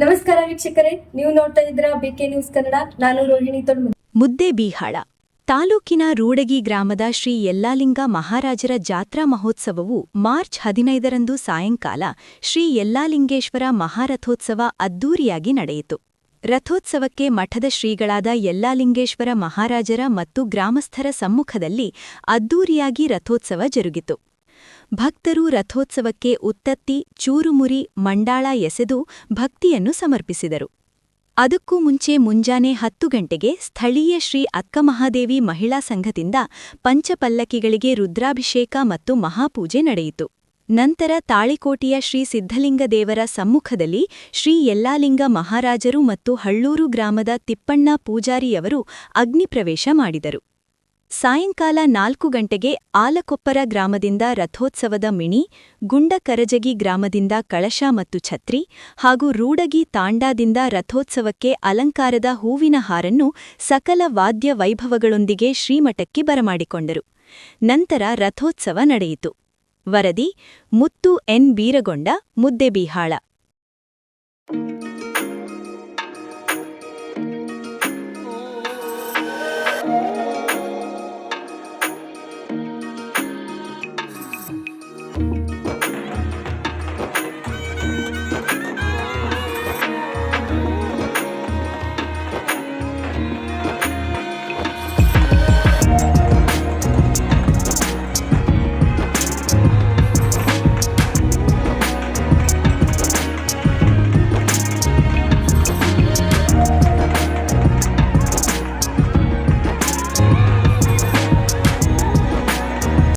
ನಮಸ್ಕಾರ ವೀಕ್ಷಕರೇ, ನೀವು ನೋಡ್ತಾ ಇದ್ದೀರಾ ಬಿಕೆ ನ್ಯೂಸ್ ಕನ್ನಡ. ನಾನು ರೋಹಿಣಿ ತೊಳ್ಮುದಿ. ಮುದ್ದೇಬಿಹಾಳ ತಾಲೂಕಿನ ರೂಡಗಿ ಗ್ರಾಮದ ಶ್ರೀ ಯಲ್ಲಾಲಿಂಗ ಮಹಾರಾಜರ ಜಾತ್ರಾ ಮಹೋತ್ಸವವು ಮಾರ್ಚ್ 15ರಂದು ಸಾಯಂಕಾಲ ಶ್ರೀ ಯಲ್ಲಾಲಿಂಗೇಶ್ವರ ಮಹಾರಥೋತ್ಸವ ಅದ್ದೂರಿಯಾಗಿ ನಡೆಯಿತು. ರಥೋತ್ಸವಕ್ಕೆ ಮಠದ ಶ್ರೀಗಳಾದ ಯಲ್ಲಾಲಿಂಗೇಶ್ವರ ಮಹಾರಾಜರ ಮತ್ತು ಗ್ರಾಮಸ್ಥರ ಸಮ್ಮುಖದಲ್ಲಿ ಅದ್ದೂರಿಯಾಗಿ ರಥೋತ್ಸವ ಜರುಗಿತು. ಭಕ್ತರು ರಥೋತ್ಸವಕ್ಕೆ ಉತ್ತತ್ತಿ, ಚೂರುಮುರಿ, ಮಂಡಾಳ ಎಸೆದು ಭಕ್ತಿಯನ್ನು ಸಮರ್ಪಿಸಿದರು. ಅದಕ್ಕೂ ಮುಂಚೆ ಮುಂಜಾನೆ 10 ಗಂಟೆಗೆ ಸ್ಥಳೀಯ ಶ್ರೀ ಅಕ್ಕಮಹಾದೇವಿ ಮಹಿಳಾ ಸಂಘದಿಂದ ಪಂಚಪಲ್ಲಕ್ಕಿಗಳಿಗೆ ರುದ್ರಾಭಿಷೇಕ ಮತ್ತು ಮಹಾಪೂಜೆ ನಡೆಯಿತು. ನಂತರ ತಾಳಿಕೋಟೆಯ ಶ್ರೀ ಸಿದ್ಧಲಿಂಗದೇವರ ಸಮ್ಮುಖದಲ್ಲಿ ಶ್ರೀ ಯಲ್ಲಾಲಿಂಗ ಮಹಾರಾಜರು ಮತ್ತು ಹಳ್ಳೂರು ಗ್ರಾಮದ ತಿಪ್ಪಣ್ಣ ಪೂಜಾರಿಯವರು ಅಗ್ನಿಪ್ರವೇಶ ಮಾಡಿದರು. ಸಾಯಂಕಾಲ 4 ಗಂಟೆಗೆ ಆಲಕೊಪ್ಪರ ಗ್ರಾಮದಿಂದ ರಥೋತ್ಸವದ ಮಿಣಿ, ಗುಂಡಕರಜಗಿ ಗ್ರಾಮದಿಂದ ಕಳಶ ಮತ್ತು ಛತ್ರಿ ಹಾಗೂ ರೂಡಗಿ ತಾಂಡಾದಿಂದ ರಥೋತ್ಸವಕ್ಕೆ ಅಲಂಕಾರದ ಹೂವಿನ ಹಾರನ್ನು ಸಕಲ ವಾದ್ಯ ವೈಭವಗಳೊಂದಿಗೆ ಶ್ರೀಮಠಕ್ಕೆ ಬರಮಾಡಿಕೊಂಡರು. ನಂತರ ರಥೋತ್ಸವ ನಡೆಯಿತು. ವರದಿ ಮುತ್ತು ಎನ್ ಬೀರಗೊಂಡ, ಮುದ್ದೇಬಿಹಾಳ.